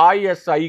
ISI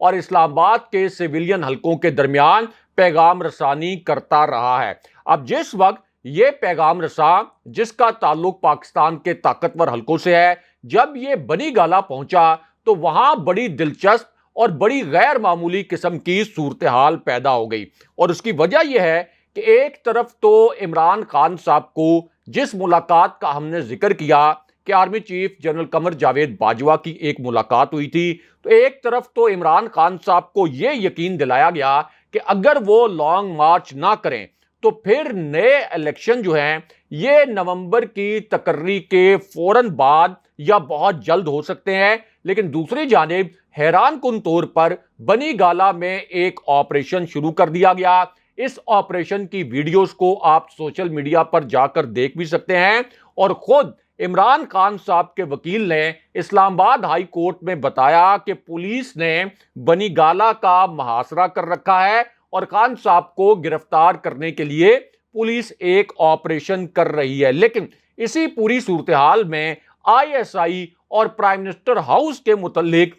اور اسلام آباد کے سویلین حلقوں کے درمیان پیغام رسانی کرتا رہا ہے۔ اب جس وقت یہ پیغام رساں جس کا تعلق پاکستان کے طاقتور حلقوں سے ہے، جب یہ بنی گالہ پہنچا تو وہاں بڑی دلچسپ اور بڑی غیر معمولی قسم کی صورتحال پیدا ہو گئی، اور اس کی وجہ یہ ہے کہ ایک طرف تو عمران خان صاحب کو جس ملاقات کا ہم نے ذکر کیا کہ army chief general Qamar Javed Bajwa کی ایک ملاقات ہوئی تھی، تو ایک طرف تو عمران خان صاحب کو یہ یقین دلایا گیا کہ اگر وہ لانگ مارچ نہ کریں تو پھر نئے الیکشن جو ہیں یہ نومبر کی تقرری کے فوراً بعد یا بہت جلد ہو سکتے ہیں۔ لیکن دوسری جانب حیران کن طور پر بنی گالہ میں ایک آپریشن شروع کر دیا گیا۔ اس آپریشن کی ویڈیوز کو آپ سوشل میڈیا پر جا کر دیکھ بھی سکتے ہیں، اور خود عمران خان صاحب کے وکیل نے اسلام آباد ہائی کورٹ میں بتایا کہ پولیس نے بنی گالہ کا محاصرہ کر رکھا ہے اور خان صاحب کو گرفتار کرنے کے لیے پولیس ایک آپریشن کر رہی ہے۔ لیکن اسی پوری صورتحال میں آئی ایس آئی اور پرائم منسٹر ہاؤس کے متعلق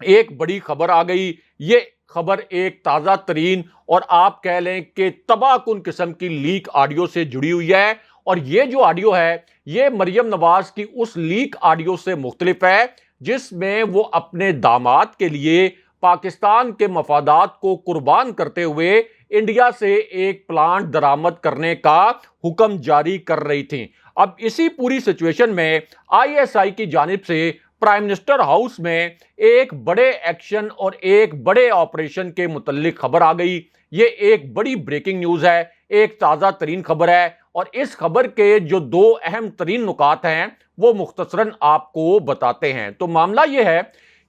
ایک بڑی خبر آ گئی۔ یہ خبر ایک تازہ ترین اور آپ کہہ لیں کہ تباہ کن قسم کی لیک آڈیو سے جڑی ہوئی ہے، اور یہ جو آڈیو ہے یہ مریم نواز کی اس لیک آڈیو سے مختلف ہے جس میں وہ اپنے داماد کے لیے پاکستان کے مفادات کو قربان کرتے ہوئے انڈیا سے ایک پلانٹ درآمد کرنے کا حکم جاری کر رہی تھیں۔ اب اسی پوری سچویشن میں آئی ایس آئی کی جانب سے پرائم منسٹر ہاؤس میں ایک بڑے ایکشن اور ایک بڑے آپریشن کے متعلق خبر آ گئی۔ یہ ایک بڑی بریکنگ نیوز ہے، ایک تازہ ترین خبر ہے، اور اس خبر کے جو دو اہم ترین نکات ہیں وہ مختصراً آپ کو بتاتے ہیں۔ تو معاملہ یہ ہے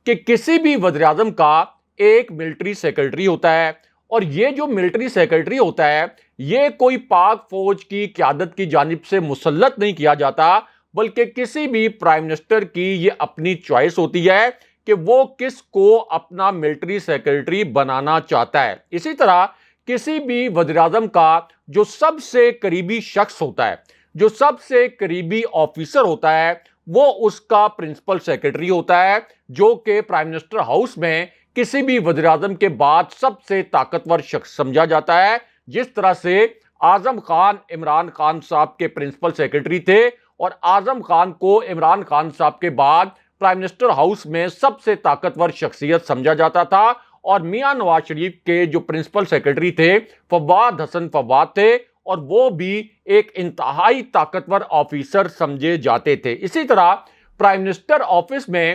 کہ کسی بھی وزیر اعظم کا ایک ملٹری سیکرٹری ہوتا ہے، اور یہ جو ملٹری سیکرٹری ہوتا ہے یہ کوئی پاک فوج کی قیادت کی جانب سے مسلط نہیں کیا جاتا، بلکہ کسی بھی پرائم منسٹر کی یہ اپنی چوائس ہوتی ہے کہ وہ کس کو اپنا ملٹری سیکرٹری بنانا چاہتا ہے۔ اسی طرح کسی بھی وزیر اعظم کا جو سب سے قریبی شخص ہوتا ہے، جو سب سے قریبی آفیسر ہوتا ہے، وہ اس کا پرنسپل سیکرٹری ہوتا ہے، جو کہ پرائم منسٹر ہاؤس میں کسی بھی وزیر اعظم کے بعد سب سے طاقتور شخص سمجھا جاتا ہے۔ جس طرح سے اعظم خان عمران خان صاحب کے پرنسپل سیکرٹری تھے، اور اعظم خان کو عمران خان صاحب کے بعد پرائم منسٹر ہاؤس میں سب سے طاقتور شخصیت سمجھا جاتا تھا، اور میاں نواز شریف کے جو پرنسپل سیکرٹری تھے فواد حسن فواد تھے، اور وہ بھی ایک انتہائی طاقتور آفیسر سمجھے جاتے تھے۔ اسی طرح پرائم منسٹر آفس میں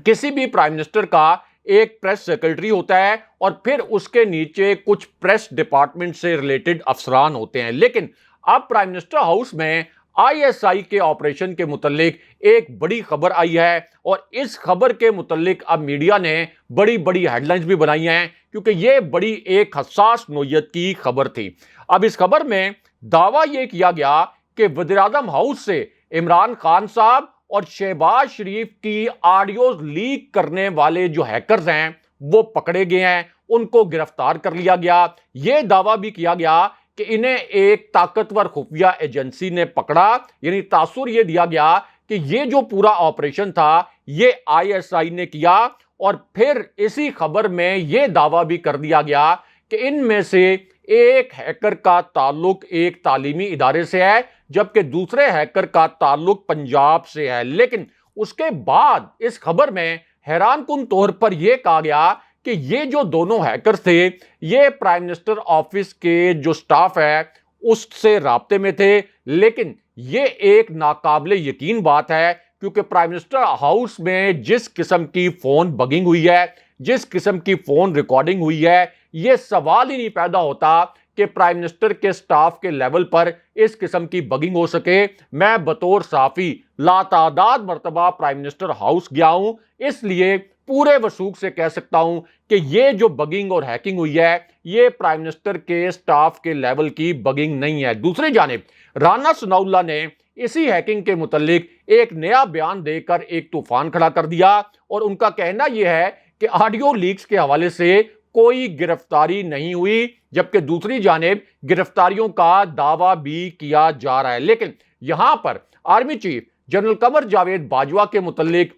کسی بھی پرائم منسٹر کا ایک پریس سیکرٹری ہوتا ہے، اور پھر اس کے نیچے کچھ پریس ڈپارٹمنٹ سے ریلیٹڈ افسران ہوتے ہیں۔ لیکن اب پرائم منسٹر ہاؤس میں آئی ایس آئی کے آپریشن کے متعلق ایک بڑی خبر آئی ہے، اور اس خبر کے متعلق اب میڈیا نے بڑی بڑی ہیڈ لائنز بھی بنائی ہیں، کیونکہ یہ بڑی ایک حساس نوعیت کی خبر تھی۔ اب اس خبر میں دعویٰ یہ کیا گیا کہ وزیر اعظم ہاؤس سے عمران خان صاحب اور شہباز شریف کی آڈیوز لیک کرنے والے جو ہیکرز ہیں وہ پکڑے گئے ہیں، ان کو گرفتار کر لیا گیا۔ یہ دعویٰ بھی کیا گیا کہ انہیں ایک طاقتور خفیہ ایجنسی نے پکڑا، یعنی تاثر یہ دیا گیا کہ یہ جو پورا آپریشن تھا یہ آئی ایس آئی نے کیا، اور پھر اسی خبر میں یہ دعویٰ بھی کر دیا گیا کہ ان میں سے ایک ہیکر کا تعلق ایک تعلیمی ادارے سے ہے، جبکہ دوسرے ہیکر کا تعلق پنجاب سے ہے۔ لیکن اس کے بعد اس خبر میں حیران کن طور پر یہ کہا گیا کہ یہ جو دونوں ہیکر تھے یہ پرائم منسٹر آفس کے جو سٹاف ہے اس سے رابطے میں تھے، لیکن یہ ایک ناقابل یقین بات ہے، کیونکہ پرائم منسٹر ہاؤس میں جس قسم کی فون بگنگ ہوئی ہے، جس قسم کی فون ریکارڈنگ ہوئی ہے، یہ سوال ہی نہیں پیدا ہوتا کہ پرائم منسٹر کے سٹاف کے لیول پر اس قسم کی بگنگ ہو سکے۔ میں بطور صحافی لاتعداد مرتبہ پرائم منسٹر ہاؤس گیا ہوں، اس لیے پورے وثوق سے کہہ سکتا ہوں کہ یہ جو بگنگ اور ہیکنگ ہوئی ہے یہ پرائم منسٹر کے سٹاف کے لیول کی بگنگ نہیں ہے۔ دوسری جانب رانا ثناء اللہ نے اسی ہیکنگ کے متعلق ایک نیا بیان دے کر ایک طوفان کھڑا کر دیا، اور ان کا کہنا یہ ہے کہ آڈیو لیکس کے حوالے سے کوئی گرفتاری نہیں ہوئی، جبکہ دوسری جانب گرفتاریوں کا دعویٰ بھی کیا جا رہا ہے۔ لیکن یہاں پر army chief general Qamar Javed Bajwa کے متعلق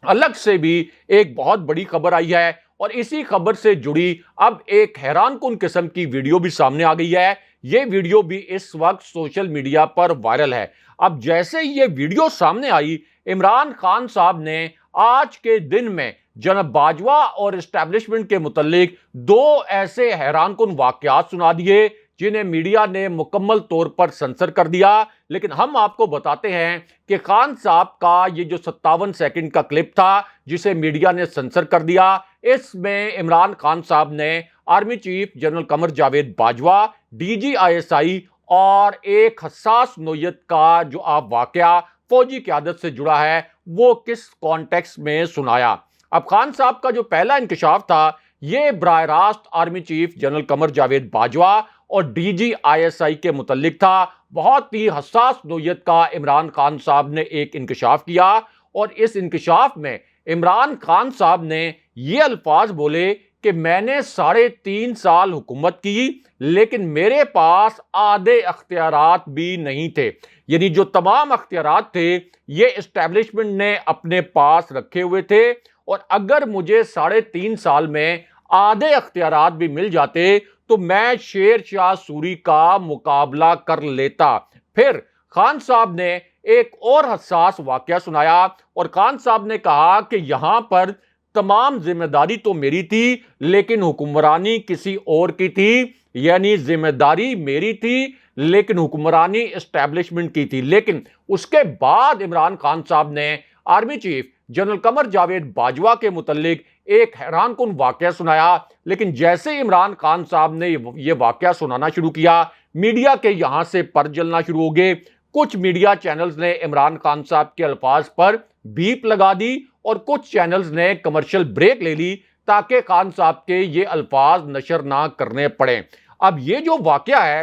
الگ سے بھی ایک بہت بڑی خبر آئی ہے، اور اسی خبر سے جڑی اب ایک حیران کن قسم کی ویڈیو بھی سامنے آ گئی ہے۔ یہ ویڈیو بھی اس وقت سوشل میڈیا پر وائرل ہے۔ اب جیسے ہی یہ ویڈیو سامنے آئی، عمران خان صاحب نے آج کے دن میں جناب باجوہ اور اسٹیبلشمنٹ کے متعلق دو ایسے حیران کن واقعات سنا دیے جنہیں میڈیا نے مکمل طور پر سنسر کر دیا۔ لیکن ہم آپ کو بتاتے ہیں کہ خان صاحب کا یہ جو 57 سیکنڈ کا کلپ تھا جسے میڈیا نے سنسر کر دیا، اس میں عمران خان صاحب نے army chief general Qamar Javed Bajwa, D G ISI اور ایک حساس نوعیت کا جو آپ واقعہ فوجی قیادت سے جڑا ہے وہ کس کانٹیکس میں سنایا۔ اب خان صاحب کا جو پہلا انکشاف تھا یہ براہ راست army chief general Qamar Javed Bajwa اور ڈی جی ISI کے متعلق تھا۔ بہت ہی حساس نوعیت کا عمران خان صاحب نے ایک انکشاف کیا، اور اس انکشاف میں عمران خان صاحب نے یہ الفاظ بولے کہ میں نے 3.5 سال حکومت کی لیکن میرے پاس آدھے اختیارات بھی نہیں تھے، یعنی جو تمام اختیارات تھے یہ اسٹیبلشمنٹ نے اپنے پاس رکھے ہوئے تھے، اور اگر مجھے 3.5 سال میں آدھے اختیارات بھی مل جاتے تو میں شیر شاہ سوری کا مقابلہ کر لیتا۔ پھر خان صاحب نے ایک اور حساس واقعہ سنایا، اور خان صاحب نے کہا کہ یہاں پر تمام ذمہ داری تو میری تھی لیکن حکمرانی کسی اور کی تھی، یعنی ذمہ داری میری تھی لیکن حکمرانی اسٹیبلشمنٹ کی تھی۔ لیکن اس کے بعد عمران خان صاحب نے army chief general Qamar Javed Bajwa کے متعلق ایک حیران کن واقعہ سنایا، لیکن جیسے عمران خان صاحب نے یہ واقعہ سنانا شروع کیا، میڈیا کے یہاں سے پر جلنا شروع ہو گئے۔ کچھ میڈیا چینلز نے عمران خان صاحب کے الفاظ پر بیپ لگا دی اور کچھ چینلز نے کمرشل بریک لے لی تاکہ خان صاحب کے یہ الفاظ نشر نہ کرنے پڑیں۔ اب یہ جو واقعہ ہے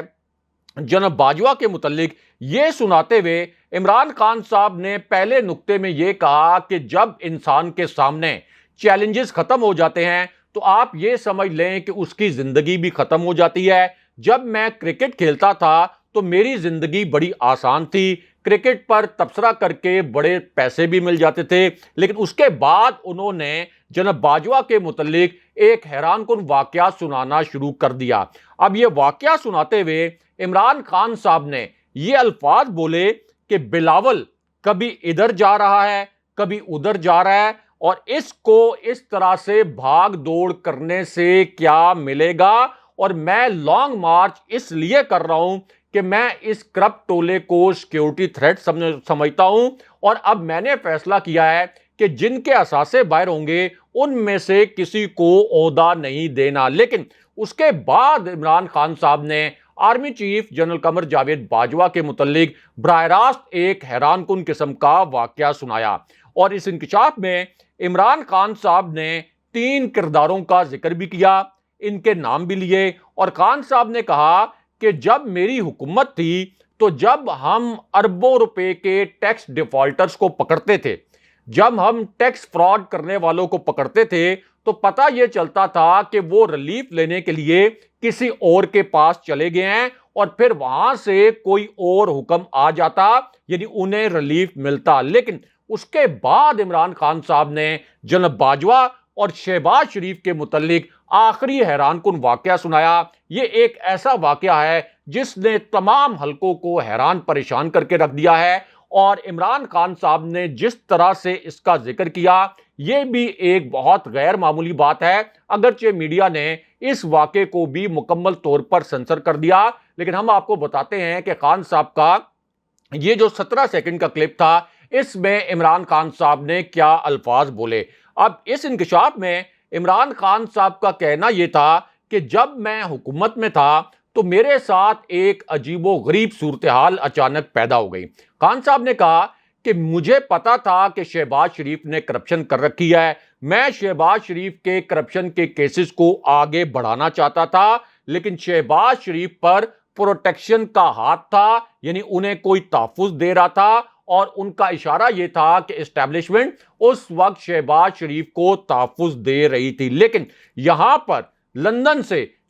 جناب باجوہ کے متعلق، یہ سناتے ہوئے عمران خان صاحب نے پہلے نقطے میں یہ کہا کہ جب انسان کے سامنے چیلنجز ختم ہو جاتے ہیں تو آپ یہ سمجھ لیں کہ اس کی زندگی بھی ختم ہو جاتی ہے۔ جب میں کرکٹ کھیلتا تھا تو میری زندگی بڑی آسان تھی، کرکٹ پر تبصرہ کر کے بڑے پیسے بھی مل جاتے تھے، لیکن اس کے بعد انہوں نے جناب باجوہ کے متعلق ایک حیران کن واقعہ سنانا شروع کر دیا۔ اب یہ واقعہ سناتے ہوئے عمران خان صاحب نے یہ الفاظ بولے کہ بلاول کبھی ادھر جا رہا ہے کبھی ادھر جا رہا ہے، اور اس کو اس طرح سے بھاگ دوڑ کرنے سے کیا ملے گا، اور میں لانگ مارچ اس لیے کر رہا ہوں کہ میں اس کرپٹ ٹولے کو سیکیورٹی تھریٹ سمجھتا ہوں، اور اب میں نے فیصلہ کیا ہے کہ جن کے اثاثے باہر ہوں گے ان میں سے کسی کو عہدہ نہیں دینا۔ لیکن اس کے بعد عمران خان صاحب نے army chief general Qamar Javed Bajwa کے متعلق براہ راست ایک حیران کن قسم کا واقعہ سنایا، اور اس انکشاف میں عمران خان صاحب نے 3 کرداروں کا ذکر بھی کیا، ان کے نام بھی لیے، اور خان صاحب نے کہا کہ جب میری حکومت تھی تو جب ہم اربوں روپے کے ٹیکس ڈیفالٹرز کو پکڑتے تھے، جب ہم ٹیکس فراڈ کرنے والوں کو پکڑتے تھے تو پتہ یہ چلتا تھا کہ وہ ریلیف لینے کے لیے کسی اور کے پاس چلے گئے ہیں، اور پھر وہاں سے کوئی اور حکم آ جاتا، یعنی انہیں ریلیف ملتا۔ لیکن اس کے بعد عمران خان صاحب نے جناب باجوہ اور شہباز شریف کے متعلق آخری حیران کن واقعہ سنایا۔ یہ ایک ایسا واقعہ ہے جس نے تمام حلقوں کو حیران پریشان کر کے رکھ دیا ہے، اور عمران خان صاحب نے جس طرح سے اس کا ذکر کیا یہ بھی ایک بہت غیر معمولی بات ہے۔ اگرچہ میڈیا نے اس واقعے کو بھی مکمل طور پر سنسر کر دیا، لیکن ہم آپ کو بتاتے ہیں کہ خان صاحب کا یہ جو 17 سیکنڈ کا کلپ تھا اس میں عمران خان صاحب نے کیا الفاظ بولے۔ اب اس انکشاف میں عمران خان صاحب کا کہنا یہ تھا کہ جب میں حکومت میں تھا تو میرے ساتھ ایک عجیب و غریب صورتحال اچانک پیدا ہو گئی۔ خان صاحب نے کہا کہ مجھے پتا تھا کہ شہباز شریف نے کرپشن کر رکھی ہے، میں شہباز شریف کے کرپشن کے کیسز کو آگے بڑھانا چاہتا تھا، لیکن شہباز شریف پر پروٹیکشن کا ہاتھ تھا، یعنی انہیں کوئی تحفظ دے رہا تھا، اور ان کا اشارہ یہ تھا کہ اسٹیبلشمنٹ اس وقت شہباز شریف کو تحفظ دے رہی تھی۔ لیکن یہاں پر لندن سے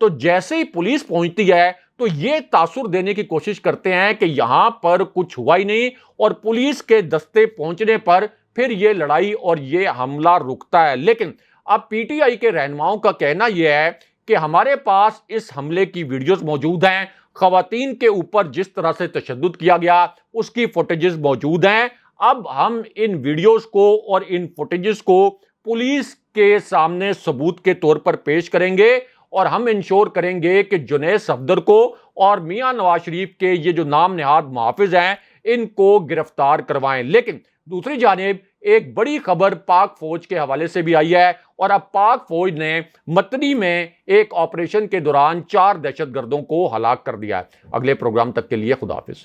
تو جیسے ہی پولیس پہنچتی ہے تو یہ تاثر دینے کی کوشش کرتے ہیں کہ یہاں پر کچھ ہوا ہی نہیں، اور پولیس کے دستے پہنچنے پر پھر یہ لڑائی اور یہ حملہ رکتا ہے۔ لیکن اب پی ٹی آئی کے رہنماؤں کا کہنا یہ ہے کہ ہمارے پاس اس حملے کی ویڈیوز موجود ہیں، خواتین کے اوپر جس طرح سے تشدد کیا گیا اس کی فوٹیجز موجود ہیں۔ اب ہم ان ویڈیوز کو اور ان فوٹیجز کو پولیس کے سامنے ثبوت کے طور پر پیش کریں گے، اور ہم انشور کریں گے کہ جنید صفدر کو اور میاں نواز شریف کے یہ جو نام نہاد محافظ ہیں ان کو گرفتار کروائیں۔ لیکن دوسری جانب ایک بڑی خبر پاک فوج کے حوالے سے بھی آئی ہے، اور اب پاک فوج نے متنی میں ایک آپریشن کے دوران 4 دہشت گردوں کو ہلاک کر دیا ہے۔ اگلے پروگرام تک کے لیے خدا حافظ۔